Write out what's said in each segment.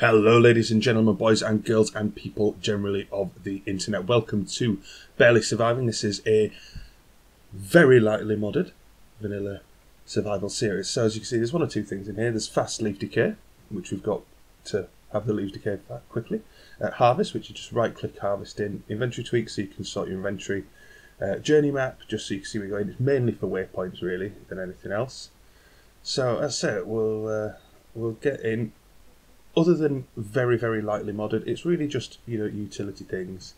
Hello ladies and gentlemen, boys and girls and people generally of the internet. Welcome to Barely Surviving. This is a very lightly modded vanilla survival series. So as you can see, there's one or two things in here. There's fast leaf decay, which we've got to have the leaves decay quickly. Harvest, which you just right click harvest in. Inventory tweaks, so you can sort your inventory. JourneyMap, just so you can see where you're going. It's mainly for waypoints really than anything else. So as I say, we'll get in. Other than very, very lightly modded, it's really just, utility things.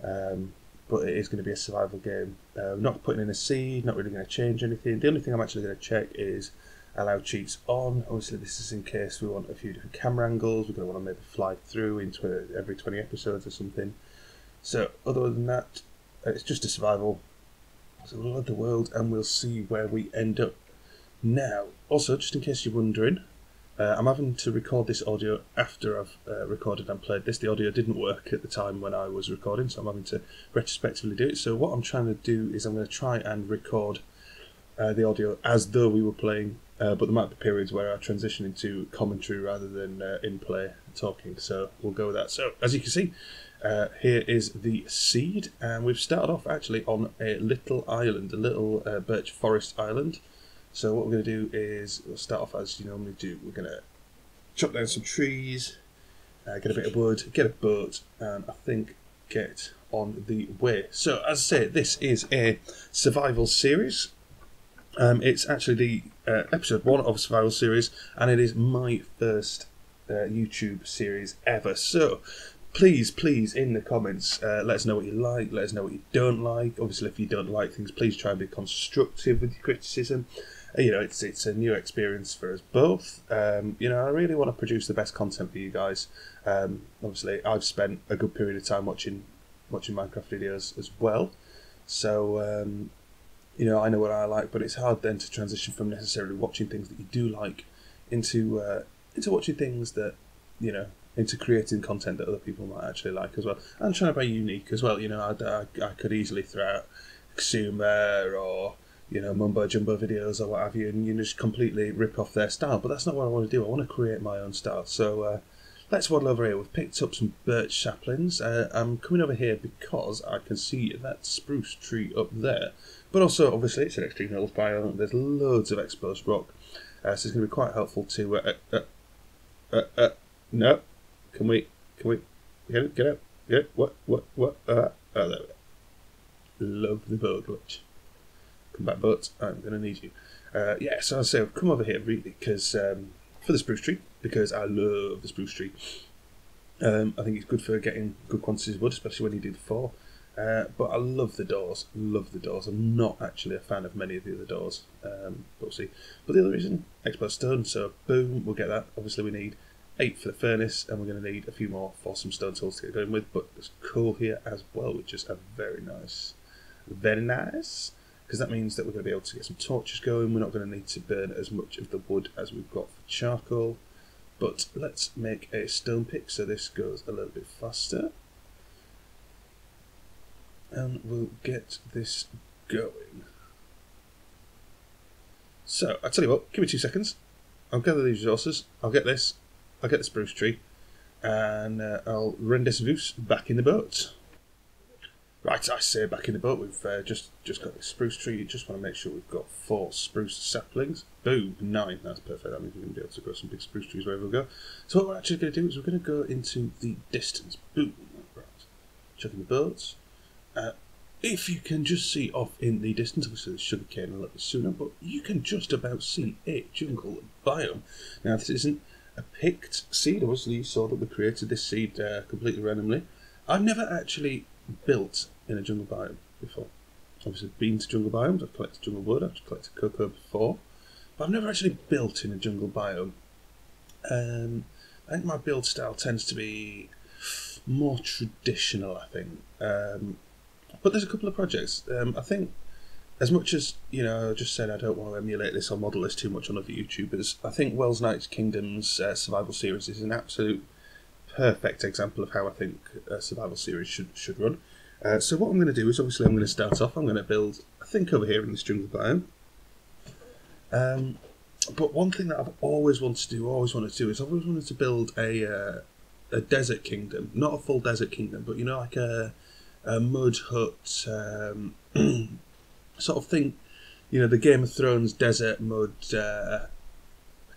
But it is going to be a survival game. Not putting in a seed, not really going to change anything. The only thing I'm actually going to check is allow cheats on. Obviously, this is in case we want a few different camera angles. We're going to want to maybe fly through into every 20 episodes or something. So, other than that, it's just a survival. So we'll load the world and we'll see where we end up. Now, also, just in case you're wondering, I'm having to record this audio after I've recorded and played this. The audio didn't work at the time when I was recording, so I'm having to retrospectively do it. So what I'm trying to do is I'm going to try and record the audio as though we were playing, but there might be periods where I transition into commentary rather than in-play talking, so we'll go with that. So as you can see, here is the seed, and we've started off actually on a little island, a little birch forest island. So what we're going to do is we'll start off as you normally do. We're going to chop down some trees, get a bit of wood, get a boat, and I think get on the way. So as I say, this is a survival series. It's actually the episode 1 of a survival series, and it is my first YouTube series ever. So please, in the comments, let us know what you like, let us know what you don't like. Obviously, if you don't like things, please try and be constructive with your criticism. It's a new experience for us both. I really want to produce the best content for you guys. Obviously, I've spent a good period of time watching Minecraft videos as well. So, I know what I like, but it's hard then to transition from necessarily watching things that you do like into watching things that, into creating content that other people might actually like as well. And trying to be unique as well. I could easily throw out Xumer or mumbo jumbo videos or what have you, and just completely rip off their style. But that's not what I want to do. I want to create my own style. So let's waddle over here. We've picked up some birch saplings. I'm coming over here because I can see that spruce tree up there. But also, obviously, it's an extreme hills biome. There's loads of exposed rock, so it's going to be quite helpful to. No, can we get up? What? Oh, there we go. Love the boat glitch. Come back, boat. I'm going to need you. So I'll say I've come over here really because for the spruce tree, because I love the spruce tree. I think it's good for getting good quantities of wood, especially when you do the 4. But I love the doors. I'm not actually a fan of many of the other doors. We'll see. But the other reason, exposed stone. So boom, we'll get that. Obviously, we need 8 for the furnace, and we're going to need a few more for some stone tools to get going with. But there's coal here as well, which is a very nice. Because that means that we're going to be able to get some torches going. We're not going to need to burn as much of the wood as we've got for charcoal. But let's make a stone pick so this goes a little bit faster. And we'll get this going. So, I'll tell you what, give me 2 seconds. I'll gather these resources. I'll get this. I'll get the spruce tree. And I'll rendezvous back in the boat. Right, I say back in the boat, we've just got the spruce tree. You just want to make sure we've got 4 spruce saplings. Boom, 9, that's perfect. That means we're going to be able to grow some big spruce trees wherever we go. So what we're actually going to do is we're going to go into the distance. Boom, right. Checking the boats. If you can just see off in the distance, obviously the sugar cane a little bit sooner, but you can just about see a jungle biome. Now this isn't a picked seed, obviously you saw that we created this seed completely randomly. I've never actually built in a jungle biome before. Obviously been to jungle biomes, I've collected jungle wood, I've collected cocoa before, but I've never actually built in a jungle biome. I think my build style tends to be more traditional, I think. But there's a couple of projects. I think as much as, I just said I don't want to emulate this or model this too much on other YouTubers, I think Wells Knights Kingdom's survival series is an absolute perfect example of how I think a survival series should run. So what I'm going to do is, obviously I'm going to start off, I'm going to build, I think over here in this jungle biome. But one thing that I've always wanted to do, is I've always wanted to build a desert kingdom, not a full desert kingdom, but you know, like a mud hut sort of thing. You know, the Game of Thrones desert mud. I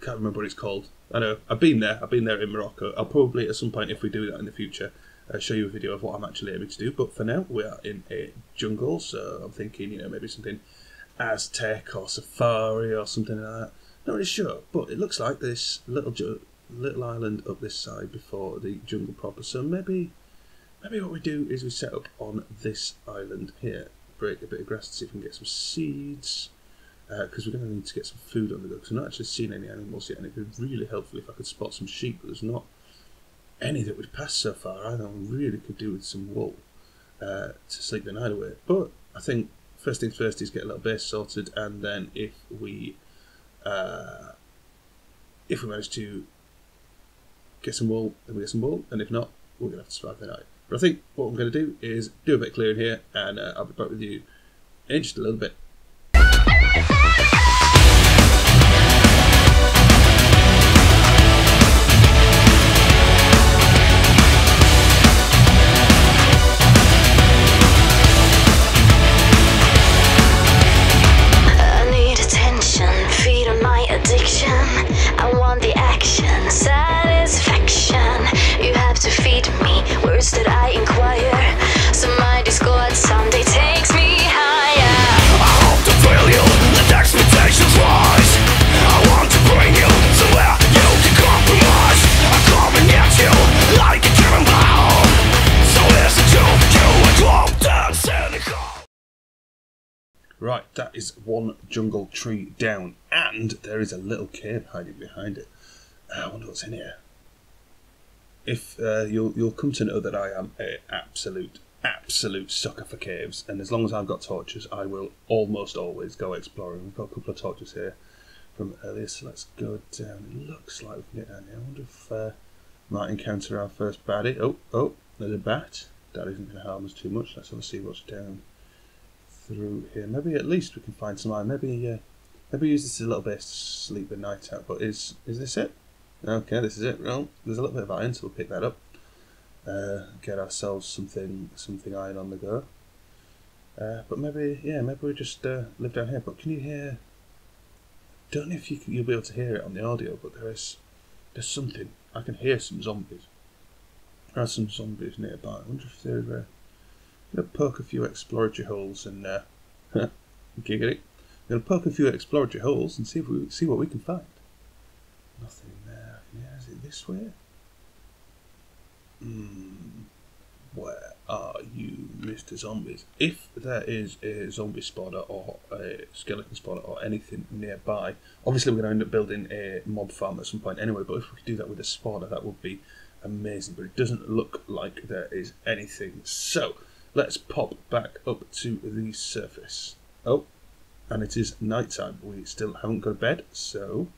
can't remember what it's called. I know I've been there in Morocco. I'll probably at some point, if we do that in the future, show you a video of what I'm actually aiming to do. But for now, we are in a jungle, so I'm thinking, you know, maybe something Aztec or Safari or something like that. Not really sure, but it looks like this little island up this side before the jungle proper. So maybe what we do is we set up on this island here, break a bit of grass to see if we can get some seeds, because we're going to need to get some food on the go, because I've not actually seen any animals yet, and it'd be really helpful if I could spot some sheep, but there's not any that would pass so far. I really could do with some wool to sleep the night away. But I think first things first is get a little base sorted, and then if we manage to get some wool, then we get some wool, and if not, we're going to have to survive the night. But I think what I'm going to do is do a bit of clearing here, and I'll be back with you in just a little bit. Right, that is one jungle tree down, and there is a little cave hiding behind it. I wonder what's in here. If you'll come to know that I am an absolute sucker for caves, and as long as I've got torches, I will almost always go exploring. We've got a couple of torches here from earlier, so let's go down. It looks like we can get down here. I wonder if we might encounter our first baddie. Oh, there's a bat. That isn't going to harm us too much. Let's have a see what's down through here. Maybe at least we can find some iron. Maybe use this as a little bit to sleep the night out. But is this it? Okay, this is it. Well, there's a little bit of iron, so we'll pick that up. Get ourselves something iron on the go. But maybe we just live down here. But can you hear? Don't know if you'll be able to hear it on the audio, but there's something. I can hear some zombies. There are some zombies nearby. I wonder if they're going to poke a few exploratory holes and giggity. Going to poke a few exploratory holes and see what we can find. Nothing there. Yeah, is it this way? Where are you, Mr. Zombies? If there is a zombie spawner or a skeleton spawner or anything nearby, obviously we're going to end up building a mob farm at some point anyway, but if we could do that with a spawner, that would be amazing. But it doesn't look like there is anything. So let's pop back up to the surface. Oh, and it is night time. We still haven't got a bed, so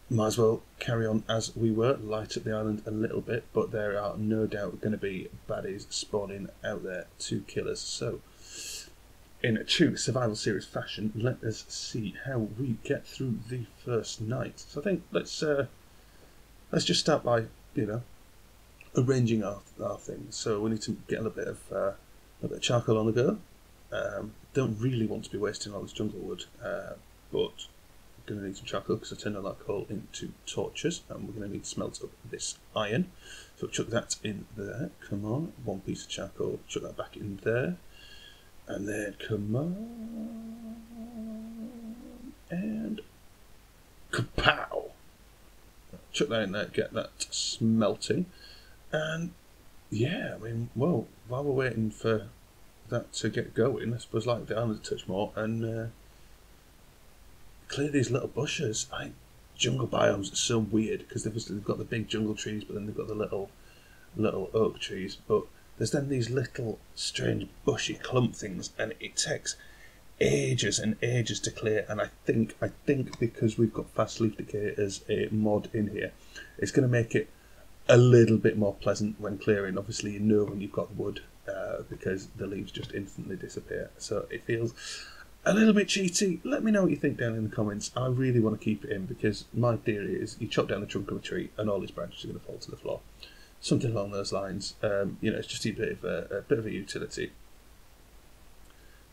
might as well carry on as we were, light up the island a little bit, but there are no doubt going to be baddies spawning out there to kill us. So, in a true survival series fashion, let us see how we get through the first night. So I think let's just start by, arranging our things. So we need to get a little bit of charcoal on the go. Don't really want to be wasting all this jungle wood, but we're going to need some charcoal because I turned all that coal into torches, and we're going to need to smelt up this iron. So chuck that in there. Come on, one piece of charcoal. Chuck that back in there, and then come on, and kapow! Chuck that in there. Get that smelting, and yeah, I mean, well, while we're waiting for that to get going, I suppose like the island a touch more and clear these little bushes. Jungle biomes are so weird because they've got the big jungle trees, but then they've got the little oak trees. But there's then these little strange bushy clump things, and it takes ages and ages to clear. And I think because we've got fast leaf decay as a mod in here, it's going to make it a little bit more pleasant when clearing. Obviously, you know when you've got wood because the leaves just instantly disappear. So it feels a little bit cheaty. Let me know what you think down in the comments. I really want to keep it in because my theory is you chop down the trunk of a tree and all its branches are going to fall to the floor. Something along those lines. You know, it's just a bit of a utility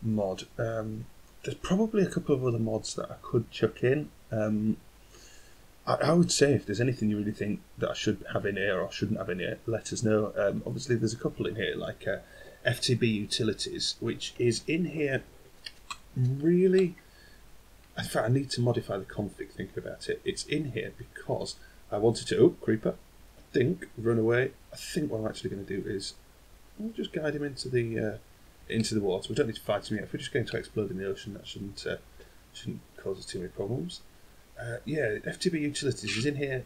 mod. There's probably a couple of other mods that I could chuck in. I would say if there's anything you really think that I should have in here or shouldn't have in here, let us know. Obviously, there's a couple in here like FTB Utilities, which is in here. Really, in fact, I need to modify the config. Thinking about it, it's in here because I wanted to. Oh, creeper! I think run away. I think what I'm actually going to do is I'll just guide him into the water. We don't need to fight him yet. If we're just going to explode in the ocean, that shouldn't cause us too many problems. Yeah, FTB Utilities is in here.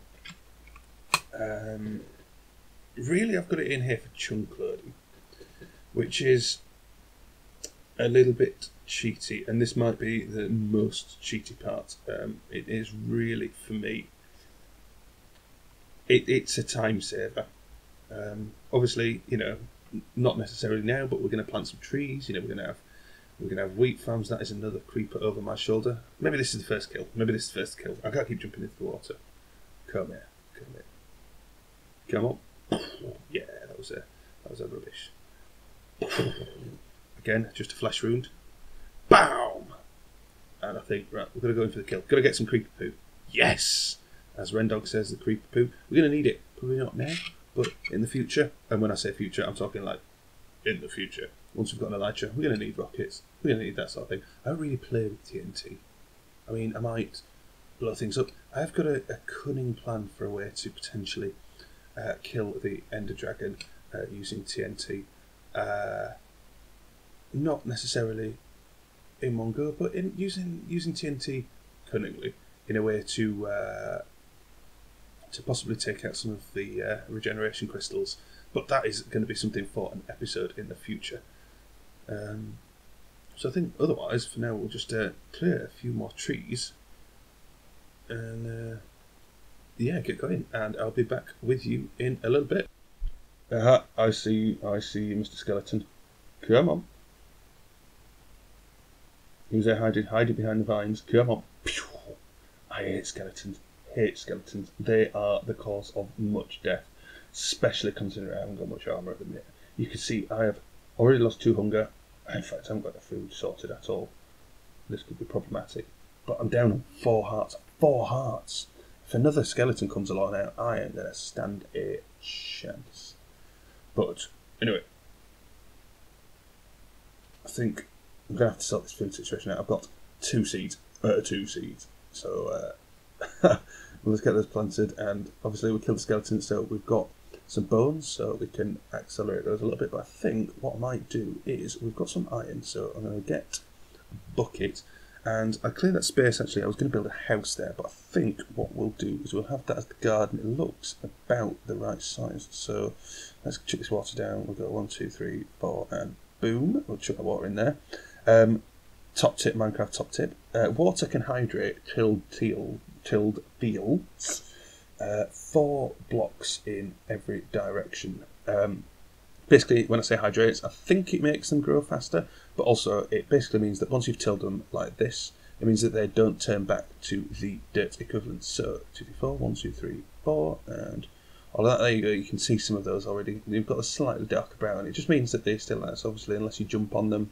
Really, I've got it in here for chunk loading, which is a little bit cheaty, and this might be the most cheaty part. It is really, for me, it's a time saver. Obviously, you know, not necessarily now, but we're going to plant some trees. You know, we're going to have wheat farms. That is another creeper over my shoulder. Maybe this is the first kill. I can't keep jumping into the water. Come here. Come on. Yeah, that was a rubbish. Again, just a flesh wound. Bam! And I think, right, we're going to go in for the kill. Got to get some creeper poo. Yes! As Rendog says, the creeper poo. We're going to need it. Probably not now, but in the future. And when I say future, I'm talking like in the future. Once we've got an elytra, we're going to need rockets. We're going to need that sort of thing. I don't really play with TNT. I mean, I might blow things up. I've got a cunning plan for a way to potentially kill the Ender Dragon using TNT. Not necessarily in one go, but in using TNT cunningly in a way to possibly take out some of the regeneration crystals. But that is going to be something for an episode in the future. So I think otherwise, for now, we'll just clear a few more trees and yeah, get going. And I'll be back with you in a little bit. I see, Mr. Skeleton. Come on. Who's there hiding behind the vines? Come on. Pew. I hate skeletons. They are the cause of much death, especially considering I haven't got much armour at the minute. You can see I have already lost 2 hunger. In fact, I haven't got the food sorted at all. This could be problematic. But I'm down on 4 hearts. 4 hearts! If another skeleton comes along now, I am going to stand a chance. But, anyway. I think I'm going to have to sort this food situation out. I've got 2 seeds. So, let's get those planted. And obviously we killed the skeletons, so we've got some bones, so we can accelerate those a little bit. But I think what I might do is, we've got some iron, so I'm going to get a bucket. And I cleared that space, actually. I was going to build a house there, but I think what we'll do is we'll have that as the garden. It looks about the right size. So let's chuck this water down. We'll go 1, 2, 3, 4, and boom. We'll chuck the water in there. Top tip, Minecraft top tip. Water can hydrate tilled fields 4 blocks in every direction. Basically, when I say hydrates, I think it makes them grow faster, but also it basically means that once you've tilled them like this, it means that they don't turn back to the dirt equivalent. So 2, 3, 4, 1, 2, 3, 4, and all of that. There you go. You can see some of those already. You've got a slightly darker brown. It just means that they still last, obviously, unless you jump on them,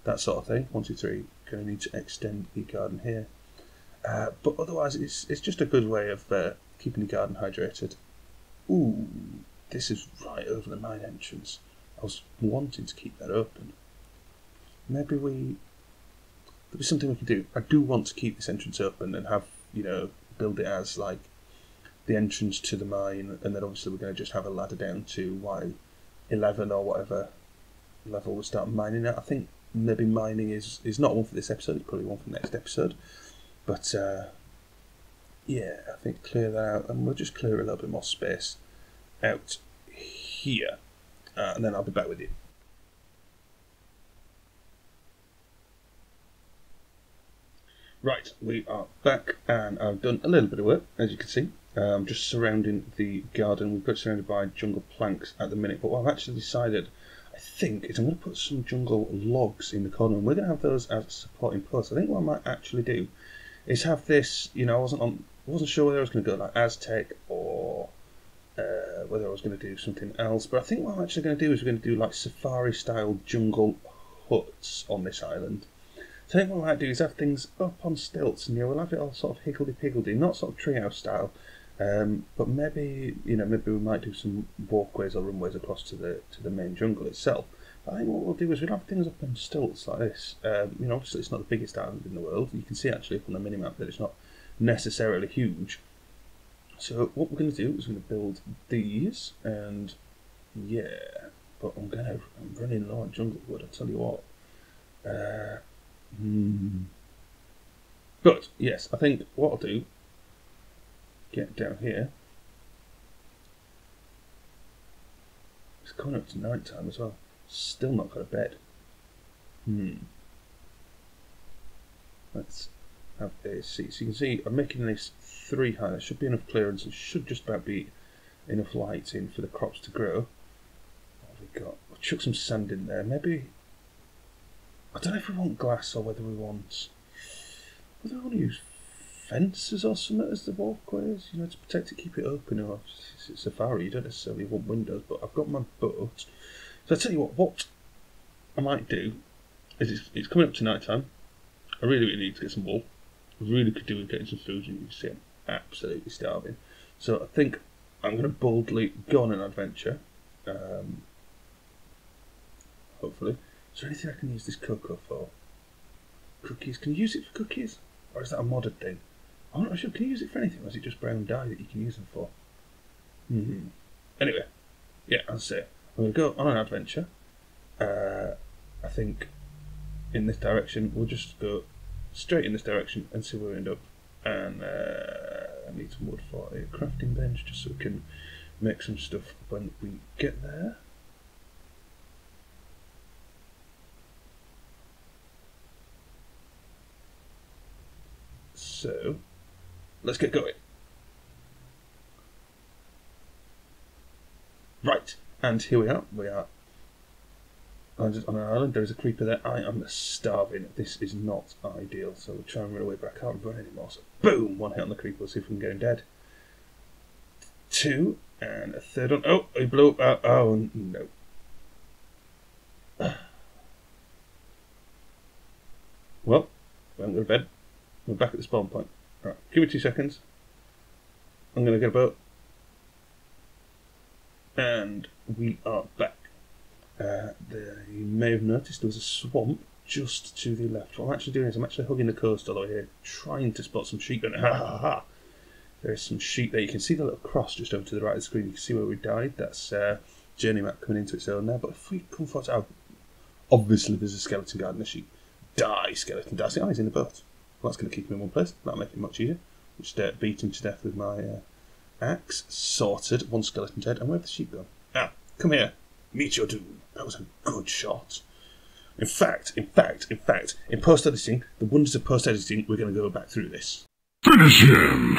that sort of thing. 1, 2, 3. Going to need to extend the garden here, but otherwise, it's just a good way of keeping the garden hydrated. Ooh, this is right over the mine entrance. I was wanting to keep that open. Maybe there'll be something we can do. I do want to keep this entrance open and have, you know, build it as like the entrance to the mine, and then obviously we're going to just have a ladder down to Y11 or whatever level we start mining at. I think maybe mining is not one for this episode. It's probably one for the next episode. But yeah, I think clear that out, and we'll just clear a little bit more space out here, and then I'll be back with you. Right, we are back, and I've done a little bit of work, as you can see. Just surrounding the garden. We've got surrounded by jungle planks at the minute, but what I've actually decided, I think is I'm going to put some jungle logs in the corner, and we're going to have those as supporting posts. I think what I might actually do is have this. You know, I wasn't sure whether I was going to go like Aztec or whether I was going to do something else. But I think what I'm actually going to do is we're going to do like safari-style jungle huts on this island. So I think what I might do is have things up on stilts, and we'll have it all sort of higgledy-piggledy, not sort of treehouse style, but maybe maybe we might do some walkways or runways across to the main jungle itself. But I think what we'll do is we'll have things up on stilts like this. Obviously it's not the biggest island in the world. You can see actually from the minimap that it's not necessarily huge. So what we're going to do is we're going to build these, and yeah, but I'm running low on jungle wood. I tell you what. But yes, I think what I'll do, get down here. It's coming up to night time as well. Still not got a bed. Let's have a see. So you can see I'm making this 3 high. There should be enough clearance. It should just about be enough light in for the crops to grow. What have we got? I'll chuck some sand in there. Maybe. I don't know if we want glass or whether we want to use fences or something as the walkways, to protect it, keep it open. Or if it's safari, you don't necessarily want windows, but I've got my boat. So I tell you what I might do is it's coming up to night time. I really need to get some wool. I really could do with getting some food. You can see I'm absolutely starving. So I think I'm going to boldly go on an adventure. Hopefully. Is there anything I can use this cocoa for? Cookies? Can you use it for cookies? Or is that a modded thing? I'm not sure. Can you use it for anything? Or is it just brown dye that you can use them for? Anyway, yeah, as I say, I'm going to go on an adventure. I think in this direction, we'll just go straight in this direction and see where we end up. And I need some wood for a crafting bench just so we can make some stuff when we get there. So, let's get going. Right, and here we are. We are on an island. There is a creeper there. I am starving. This is not ideal. So we'll try and run away, but I can't run anymore. So boom, 1 hit on the creeper. We'll see if we can get him dead. 2, and a 3rd one. Oh, he blew up. Oh, no. Well, we haven't got a bed. We're back at the spawn point. Right, give me 2 seconds. I'm going to get a boat. And we are back. You may have noticed there was a swamp just to the left. What I'm actually doing is I'm actually hugging the coast all the way here, trying to spot some sheep. And there's some sheep there. You can see the little cross just over to the right of the screen. You can see where we died. That's JourneyMap coming into its own there. But if we come forward, obviously there's a skeleton guarding the sheep. Die, skeleton, die. Oh, he's in the boat. Well, that's going to keep him in one place. That'll make it much easier. Just beat him to death with my axe. Sorted. 1 skeleton dead. And where have the sheep gone? Ah, come here. Meet your doom. That was a good shot. In fact, in post-editing, the wonders of post-editing, we're going to go back through this. Finish him!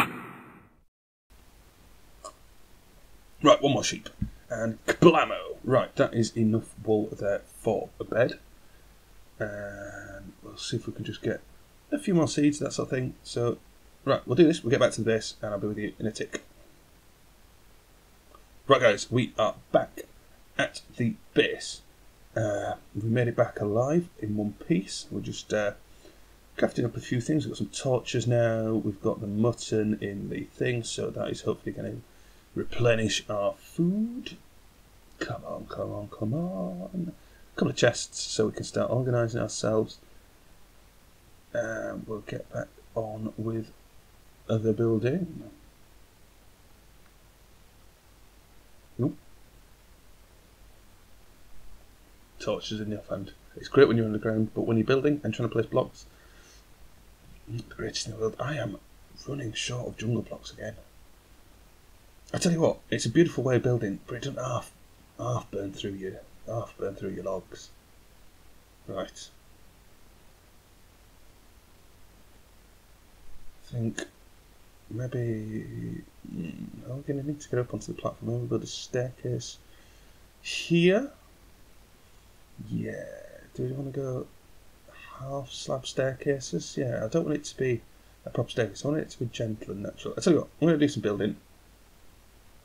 Right, 1 more sheep. And kablamo! Right, that is enough wool there for a bed. And we'll see if we can just get a few more seeds, that sort of thing. So, right, we'll do this. We'll get back to the base, and I'll be with you in a tick. Right, guys, we are back at the base. We made it back alive in one piece. We're just crafting up a few things. We've got some torches now. We've got the mutton in the thing, so that is hopefully going to replenish our food. Come on, come on, come on. A couple of chests so we can start organising ourselves. And we'll get back on with the building. Nope. Torches in the offhand. It's great when you're underground, but when you're building and trying to place blocks, the greatest in the world. I am running short of jungle blocks again. I tell you what, it's a beautiful way of building, but it doesn't half burn through your logs. Right. I think maybe we're going to need to get up onto the platform. Maybe we'll build a staircase here. Yeah, do we want to go half slab staircases? Yeah, I don't want it to be a proper staircase. I want it to be gentle and natural. I tell you what, I'm going to do some building.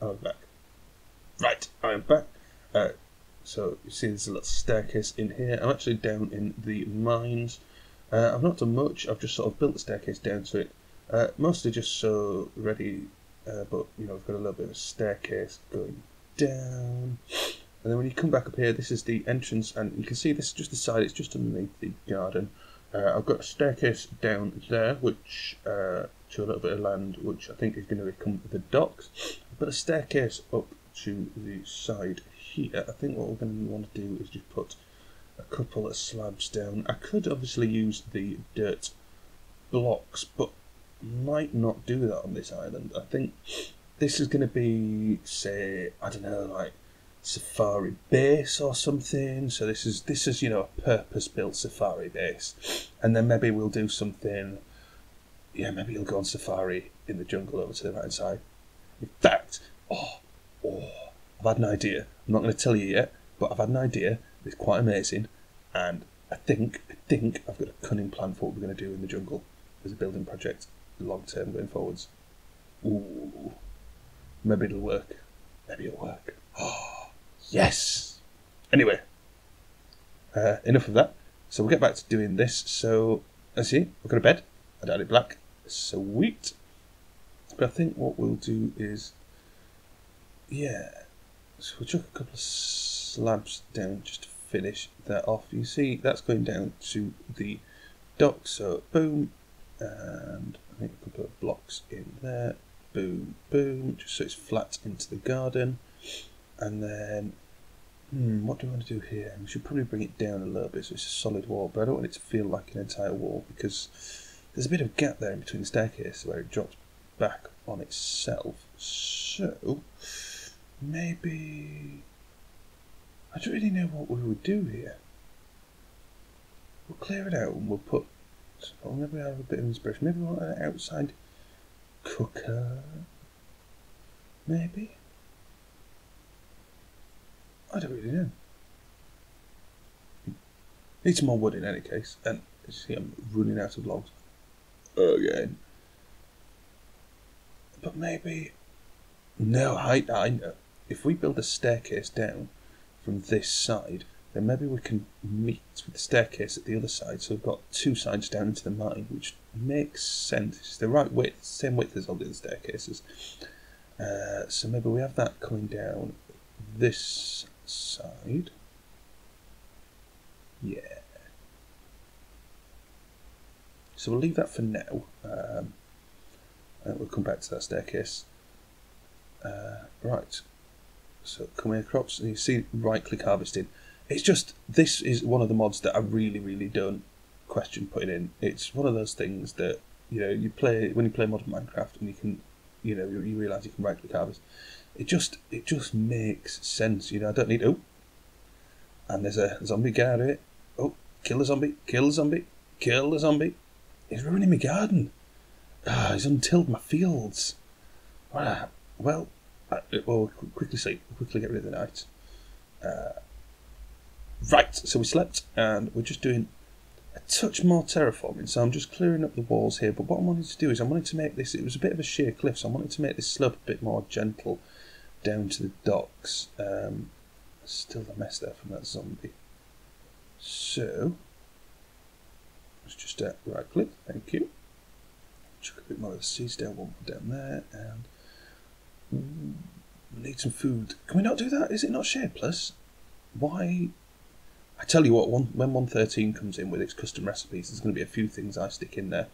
I'm back. Right, I'm back. So you see there's a little staircase in here. I'm actually down in the mines. I've not done much. I've just sort of built the staircase down to it. Mostly just so ready, but you know, we've got a little bit of a staircase going down. And then when you come back up here, this is the entrance, and you can see this is just the side. It's just underneath the garden. I've got a staircase down there, which to a little bit of land, which I think is going to become the docks. I've got a staircase up to the side here. I think what we're going to want to do is just put a couple of slabs down. I could obviously use the dirt blocks, but might not do that on this island. I think this is going to be, say, I don't know, like safari base or something. So this is you know, a purpose-built safari base, and then maybe we'll do something. Yeah, maybe you'll go on safari in the jungle over to the right hand side. In fact, I've had an idea. I'm not going to tell you yet, but I've had an idea. It's quite amazing, and I think I've got a cunning plan for what we're going to do in the jungle as a building project, long term going forwards. Ooh, maybe it'll work. Maybe it'll work. Oh, yes. Anyway, enough of that. So we'll get back to doing this. So let's see. We've got a bed. I dyed it black. Sweet. But I think what we'll do is, yeah. So we'll chuck a couple of slabs down just to finish that off. You see, that's going down to the dock. So boom, and I think we can put blocks in there. Boom, boom, just so it's flat into the garden. And then, what do we want to do here? We should probably bring it down a little bit so it's a solid wall, but I don't want it to feel like an entire wall because there's a bit of gap there in between the staircase where it drops back on itself. So maybe, I don't really know what we would do here. We'll clear it out and we'll put, maybe we have a bit of inspiration. Maybe we want an outside cooker. Maybe. I don't really know. Need some more wood in any case. And see, I'm running out of logs again. But maybe, no, I know. If we build a staircase down from this side, then maybe we can meet with the staircase at the other side. So we've got two sides down into the mine, which makes sense. It's the right width, same width as all the other staircases. So maybe we have that coming down this side. Yeah. So we'll leave that for now. And we'll come back to that staircase. Right. So come here, crops, and you see right-click harvesting. It's just, this is one of the mods that I really don't question putting in. It's one of those things that, you know, you play when you play modern Minecraft and you can, you know, you realise you can right-click harvest. It just makes sense, you know. I don't need, oh, and there's a zombie, get out of it. Oh, kill the zombie, kill the zombie, kill the zombie. He's ruining my garden. He's untilled my fields. Well, we'll quickly sleep. We'll quickly get rid of the night. Right, so we slept, and we're just doing a touch more terraforming. So I'm just clearing up the walls here. But what I wanted to do is I wanted to make this. It was a bit of a sheer cliff, so I wanted to make this slope a bit more gentle down to the docks. Still a mess there from that zombie. So let's just right click. Thank you. Chuck a bit more of the seeds down, one more down there, and we need some food. Can we not do that? Is it not shared plus? Why? I tell you what, when 113 comes in with its custom recipes, there's going to be a few things I stick in there.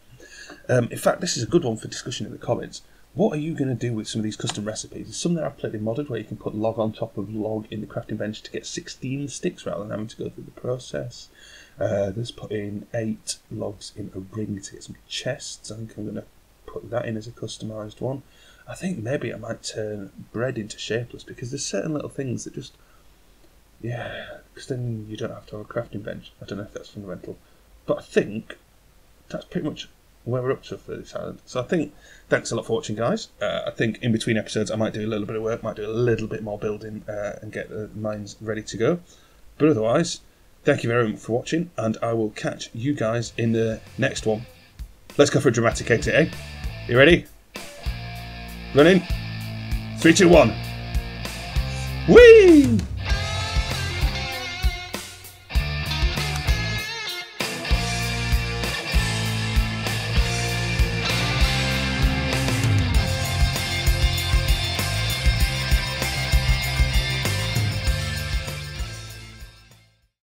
In fact, this is a good one for discussion in the comments. What are you going to do with some of these custom recipes? There's some that I've played in modded where you can put log on top of log in the crafting bench to get 16 sticks rather than having to go through the process. There's putting 8 logs in a ring to get some chests. I think I'm going to put that in as a customised one. I think maybe I might turn bread into shapeless because there's certain little things that just, yeah, because then you don't have to have a crafting bench. I don't know if that's fundamental, but I think that's pretty much where we're up to for this island. So I think, thanks a lot for watching, guys. I think in between episodes I might do a little bit of work, might do a little bit more building and get the mines ready to go. But otherwise, Thank you very much for watching, and I will catch you guys in the next one. Let's go for a dramatic exit, eh? You ready? Running. 3, 2, 1. Whee!